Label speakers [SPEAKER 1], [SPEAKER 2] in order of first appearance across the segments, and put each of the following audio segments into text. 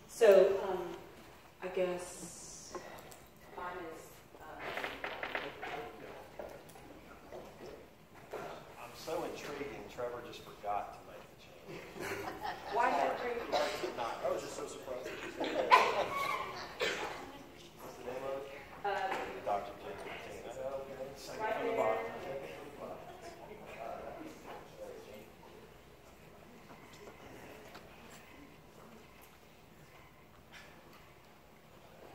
[SPEAKER 1] So, I guess mine is,
[SPEAKER 2] I'm so intriguing, Trevor just forgot to make the change.
[SPEAKER 1] why is that great?
[SPEAKER 2] I was just so surprised that you said that. What's the name of it? Dr. Jacob Mattina. Second
[SPEAKER 1] Right
[SPEAKER 2] from the
[SPEAKER 1] there.
[SPEAKER 2] bottom.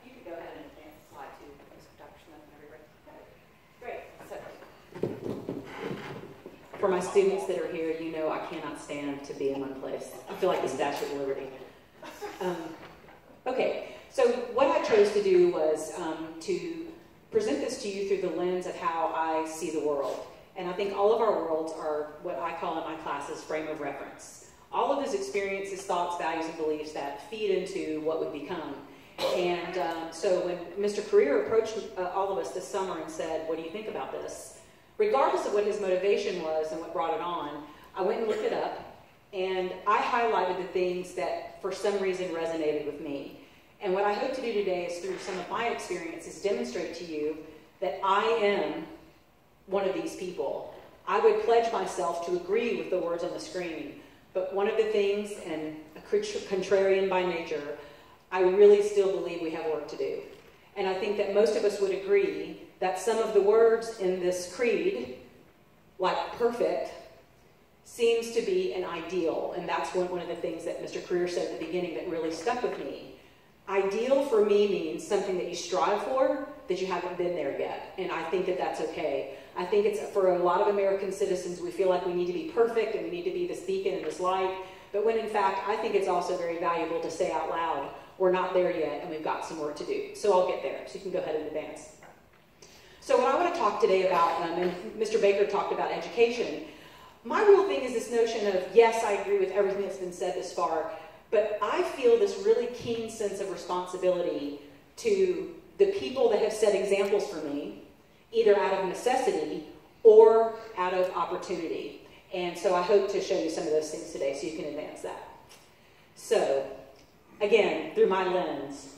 [SPEAKER 1] You can go ahead and advance the slide too, Dr. Smith and everybody. Great. So, for my students that are here, you know I cannot stand to be in one place. I feel like the Statue of Liberty. Okay, so what I chose to do was to present this to you through the lens of how I see the world. And I think all of our worlds are what I call in my classes frame of reference. All of those experiences, thoughts, values, and beliefs that feed into what we become. And so when Mr. Career approached all of us this summer and said, what do you think about this? Regardless of what his motivation was and what brought it on, I went and looked it up, and I highlighted the things that for some reason resonated with me. And what I hope to do today is, through some of my experiences, demonstrate to you that I am one of these people. I would pledge myself to agree with the words on the screen, but one of the things, and a contrarian by nature, I really still believe we have work to do. And I think that most of us would agree that some of the words in this creed, like perfect, seems to be an ideal. And that's one of the things that Mr. Career said at the beginning that really stuck with me. Ideal for me means something that you strive for, that you haven't been there yet. And I think that that's okay. I think it's, for a lot of American citizens, we feel like we need to be perfect and we need to be this beacon and this light. But when in fact, I think it's also very valuable to say out loud, we're not there yet and we've got some work to do. So I'll get there. So you can go ahead and advance. So what I want to talk today about, and Mr. Baker talked about education, my real thing is this notion of, yes, I agree with everything that's been said this far, but I feel this really keen sense of responsibility to the people that have set examples for me, either out of necessity or out of opportunity. And so I hope to show you some of those things today so you can advance that. So, again, through my lens,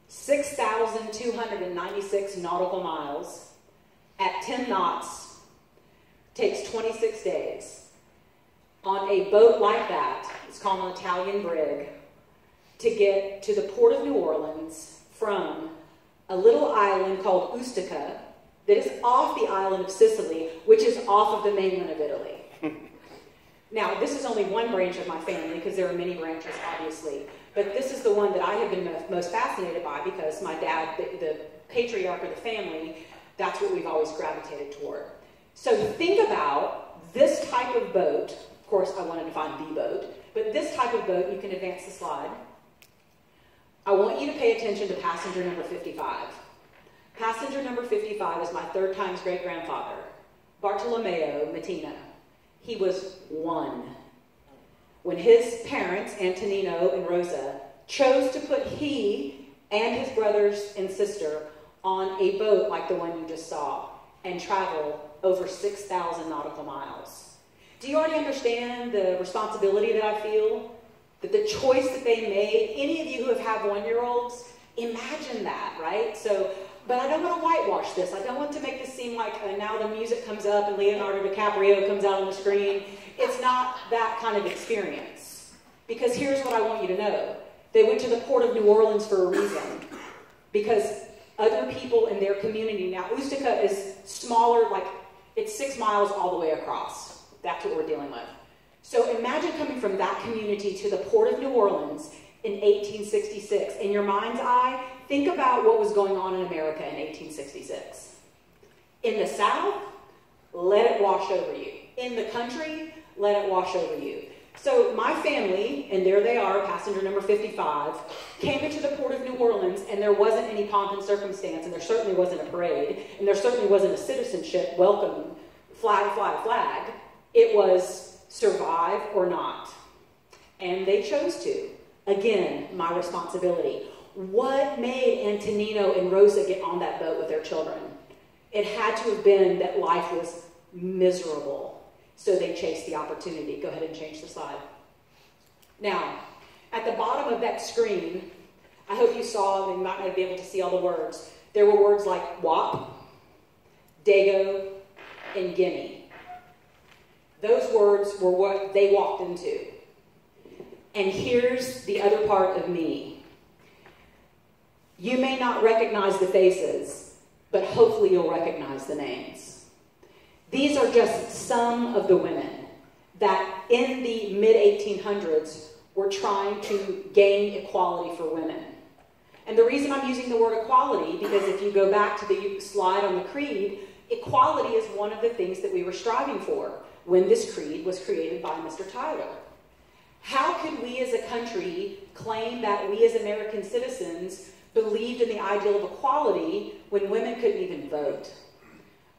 [SPEAKER 1] 6,296 nautical miles at 10 knots takes 26 days. On a boat like that, it's called an Italian brig, to get to the port of New Orleans from a little island called Ustica that is off the island of Sicily, which is off of the mainland of Italy. Now, this is only one branch of my family, because there are many branches, obviously, but this is the one that I have been most fascinated by, because my dad, the patriarch of the family, that's what we've always gravitated toward. So think about this type of boat. Of course, I wanted to find the boat, but this type of boat, you can advance the slide. I want you to pay attention to passenger number 55. Passenger number 55 is my third times great-grandfather, Bartolomeo Mattina. He was 1 when his parents, Antonino and Rosa, chose to put he and his brothers and sister on a boat like the one you just saw and travel over 6,000 nautical miles. Do you already understand the responsibility that I feel? That the choice that they made, any of you who have had 1-year-olds, imagine that, right? So, but I don't want to whitewash this. I don't want to make this seem like now the music comes up and Leonardo DiCaprio comes out on the screen. It's not that kind of experience. Because here's what I want you to know. They went to the port of New Orleans for a reason. Because other people in their community, now Ustica is smaller, like it's 6 miles all the way across. That's what we're dealing with. So imagine coming from that community to the port of New Orleans in 1866. In your mind's eye, think about what was going on in America in 1866. In the South, let it wash over you. In the country, let it wash over you. So my family, and there they are, passenger number 55, came into the port of New Orleans, and there wasn't any pomp and circumstance, and there certainly wasn't a parade, and there certainly wasn't a citizenship welcome, flag, flag, flag. It was survive or not. And they chose to. Again, my responsibility. What made Antonino and Rosa get on that boat with their children? It had to have been that life was miserable. So they chased the opportunity. Go ahead and change the slide. Now, At the bottom of that screen, I hope you saw, and you might not be able to see all the words, there were words like WAP, Dago, and Gimme. Those words were what they walked into. And here's the other part of me. You may not recognize the faces, but hopefully you'll recognize the names. These are just some of the women that in the mid-1800s were trying to gain equality for women. And the reason I'm using the word equality, because if you go back to the slide on the creed, equality is one of the things that we were striving for when this creed was created by Mr. Tyler. How could we as a country claim that we as American citizens believed in the ideal of equality when women couldn't even vote?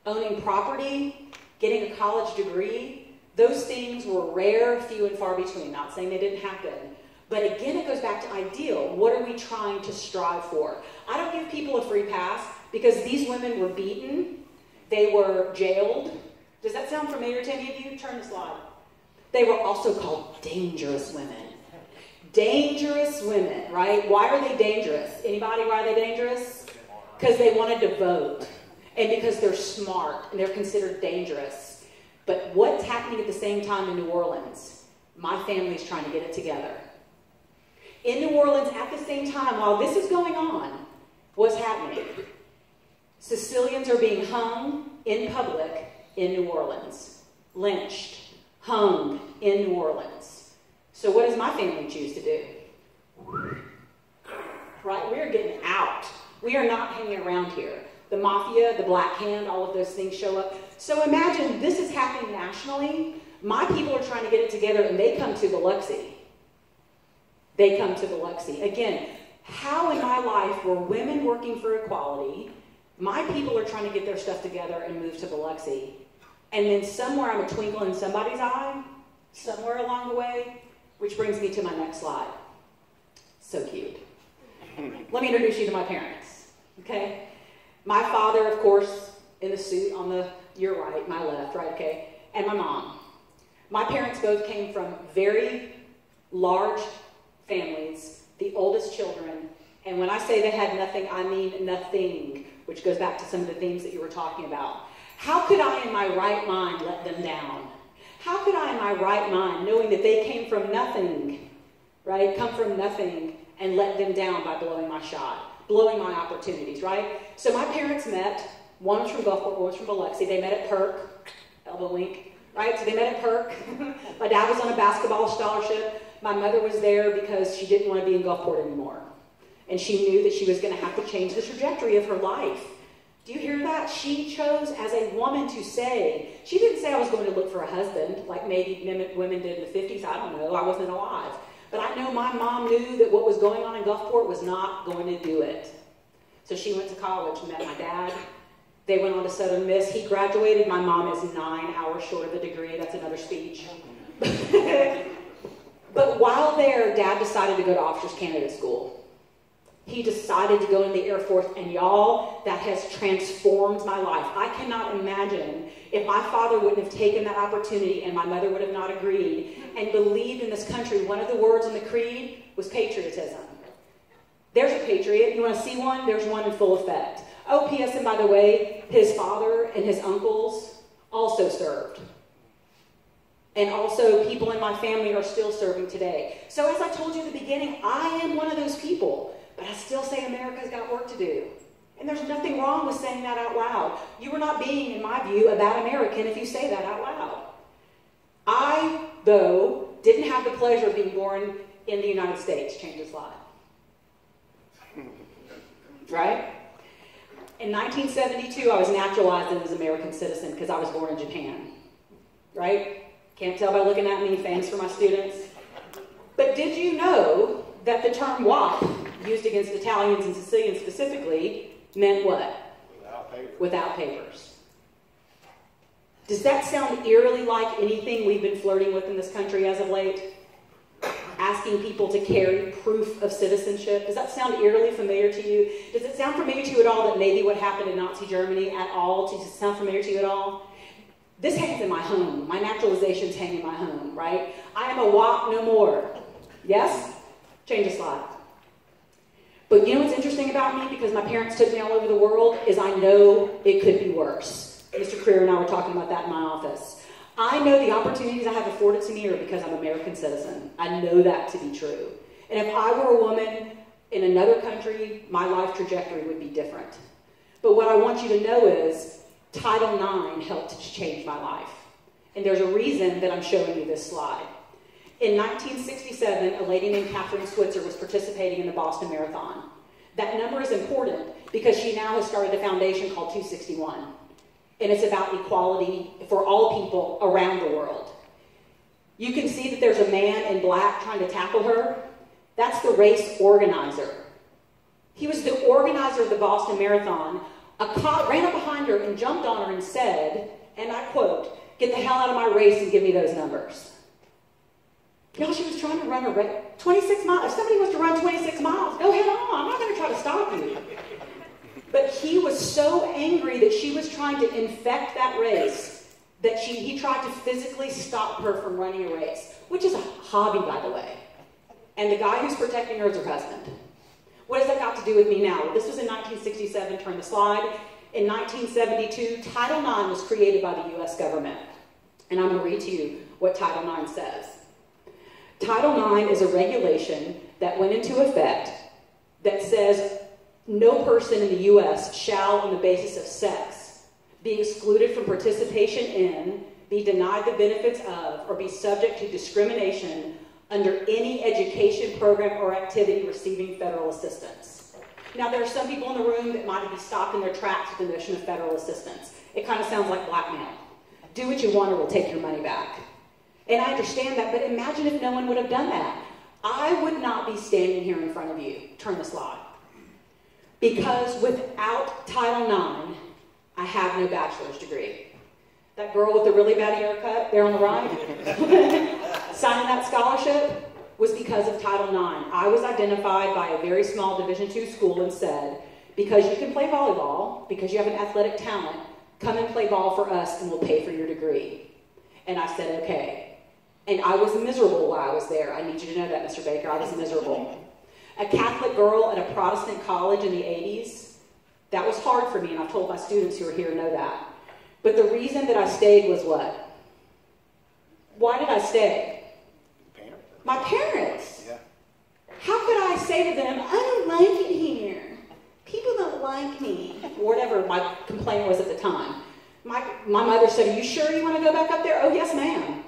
[SPEAKER 1] Owning property, getting a college degree, those things were rare, few and far between. Not saying they didn't happen. But again, it goes back to ideal. What are we trying to strive for? I don't give people a free pass because these women were beaten. They were jailed. Does that sound familiar to any of you? Turn the slide. They were also called dangerous women. Dangerous women, right? Why are they dangerous? Anybody, why are they dangerous? Because they wanted to vote. And because they're smart and they're considered dangerous. But what's happening at the same time in New Orleans? My family's trying to get it together. In New Orleans, at the same time, while this is going on, what's happening? Sicilians are being hung in public in New Orleans. Lynched, hung in New Orleans. So what does my family choose to do? Right? We're getting out. We are not hanging around here. The mafia, the black hand, all of those things show up. So imagine this is happening nationally. My people are trying to get it together and they come to Biloxi. They come to Biloxi. Again, how in my life were women working for equality? My people are trying to get their stuff together and move to Biloxi. And then somewhere I'm a twinkle in somebody's eye, somewhere along the way, which brings me to my next slide. So cute. Let me introduce you to my parents, okay? My father, of course, in the suit on the, your right, my left, right, okay? And my mom. My parents both came from very large families, the oldest children, and when I say they had nothing, I mean nothing, which goes back to some of the themes that you were talking about. How could I in my right mind let them down? How could I in my right mind, knowing that they came from nothing, right, come from nothing, and let them down by blowing my shot, blowing my opportunities, right? So my parents met, one was from Gulfport, one was from Biloxi. They met at Perk, elbow wink, right? So they met at Perk. My dad was on a basketball scholarship. My mother was there because she didn't want to be in Gulfport anymore. And she knew that she was going to have to change the trajectory of her life. Do you hear that? She chose as a woman to say, she didn't say I was going to look for a husband like maybe women did in the 50s. I don't know. I wasn't alive. But I know my mom knew that what was going on in Gulfport was not going to do it. So she went to college and met my dad. They went on to Southern Miss. He graduated. My mom is 9 hours short of a degree. That's another speech. But while there, Dad decided to go to Officers Candidate School. He decided to go in the Air Force, and y'all, that has transformed my life. I cannot imagine if my father wouldn't have taken that opportunity and my mother would have not agreed and believed in this country. One of the words in the creed was patriotism. There's a patriot. You want to see one? There's one in full effect. Oh, P.S. and by the way, his father and his uncles also served. And also, people in my family are still serving today. So as I told you at the beginning, I am one of those people. But I still say America's got work to do. And there's nothing wrong with saying that out loud. You are not being, in my view, a bad American if you say that out loud. I, though, didn't have the pleasure of being born in the United States. Change the slide. Right? In 1972, I was naturalized as an American citizen because I was born in Japan. Right? Can't tell by looking at me, famous for my students. But did you know that the term WAP, used against Italians and Sicilians specifically, meant what?
[SPEAKER 2] Without papers.
[SPEAKER 1] Without papers. Does that sound eerily like anything we've been flirting with in this country as of late? Asking people to carry proof of citizenship. Does that sound eerily familiar to you? Does it sound familiar to you at all that maybe what happened in Nazi Germany at all? Does it sound familiar to you at all? This hangs in my home. My naturalizations hang in my home, right? I am a WAP no more. Yes? Change the slide. But you know what's interesting about me, because my parents took me all over the world, is I know it could be worse. Mr. Creer and I were talking about that in my office. I know the opportunities I have afforded to me are because I'm an American citizen. I know that to be true. And if I were a woman in another country, my life trajectory would be different. But what I want you to know is Title IX helped to change my life. And there's a reason that I'm showing you this slide. In 1967, a lady named Catherine Switzer was participating in the Boston Marathon. That number is important because she now has started a foundation called 261. And it's about equality for all people around the world. You can see that there's a man in black trying to tackle her. That's the race organizer. He was the organizer of the Boston Marathon. A cop ran up behind her and jumped on her and said, and I quote, "Get the hell out of my race and give me those numbers." Y'all, she was trying to run a race, 26 miles. If somebody wants to run 26 miles, go head on. I'm not going to try to stop you. But he was so angry that she was trying to infect that race that he tried to physically stop her from running a race, which is a hobby, by the way. And the guy who's protecting her is her husband. What has that got to do with me now? Well, this was in 1967. Turn the slide. In 1972, Title IX was created by the U.S. government. And I'm going to read to you what Title IX says. Title IX is a regulation that went into effect that says no person in the U.S. shall, on the basis of sex, be excluded from participation in, be denied the benefits of, or be subject to discrimination under any education program or activity receiving federal assistance. Now, there are some people in the room that might be stopped in their tracks with the notion of federal assistance. It kind of sounds like blackmail. Do what you want or we'll take your money back. And I understand that, but imagine if no one would have done that. I would not be standing here in front of you. Turn the slide. Because without Title IX, I have no bachelor's degree. That girl with the really bad haircut there on the right, signing that scholarship, was because of Title IX. I was identified by a very small Division II school and said, because you can play volleyball, because you have an athletic talent, come and play ball for us and we'll pay for your degree. And I said, okay. And I was miserable while I was there. I need you to know that, Mr. Baker. I was miserable. A Catholic girl at a Protestant college in the 80s, that was hard for me, and I've told my students who are here know that. But the reason that I stayed was what? Why did I stay?
[SPEAKER 3] Parents.
[SPEAKER 1] My parents.
[SPEAKER 3] Yeah.
[SPEAKER 1] How could I say to them, I don't like it here. People don't like me. Or whatever my complaint was at the time. My mother said, are you sure you want to go back up there? Oh, yes, ma'am.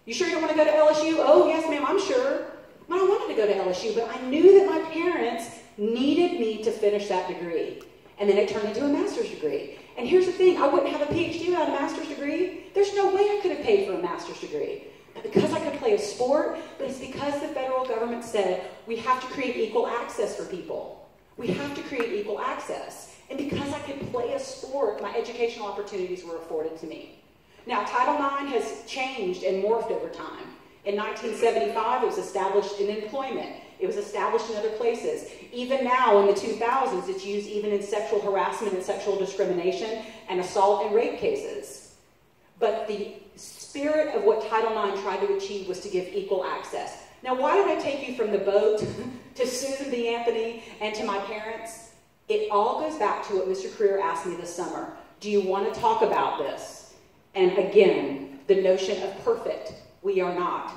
[SPEAKER 1] You sure you don't want to go to LSU? Oh, yes, ma'am, I'm sure. Well, I wanted to go to LSU, but I knew that my parents needed me to finish that degree. And then it turned into a master's degree. And here's the thing, I wouldn't have a PhD without a master's degree. There's no way I could have paid for a master's degree. But because I could play a sport, but it's because the federal government said we have to create equal access for people. We have to create equal access. And because I could play a sport, my educational opportunities were afforded to me. Now, Title IX has changed and morphed over time. In 1975, it was established in employment. It was established in other places. Even now, in the 2000s, it's used even in sexual harassment and sexual discrimination and assault and rape cases. But the spirit of what Title IX tried to achieve was to give equal access. Now, why did I take you from the boat to Susan B. Anthony and to my parents? It all goes back to what Mr. Creer asked me this summer. Do you want to talk about this? And again, the notion of perfect, we are not.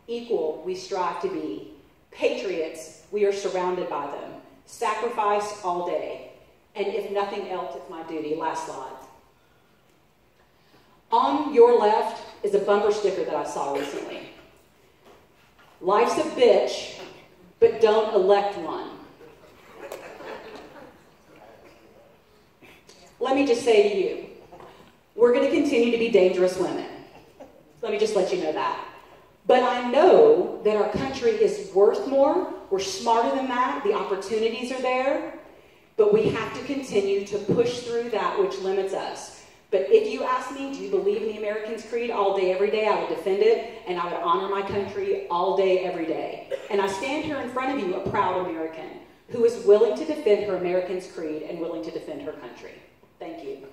[SPEAKER 1] Equal, we strive to be. Patriots, we are surrounded by them. Sacrifice all day. And if nothing else, it's my duty. Last slide. On your left is a bumper sticker that I saw recently. Life's a bitch, but don't elect one. Let me just say to you, we're going to continue to be dangerous women. Let me just let you know that. But I know that our country is worth more. We're smarter than that. The opportunities are there. But we have to continue to push through that which limits us. But if you ask me, do you believe in the American's creed all day, every day, I would defend it, and I would honor my country all day, every day. And I stand here in front of you, a proud American, who is willing to defend her American's creed and willing to defend her country. Thank you.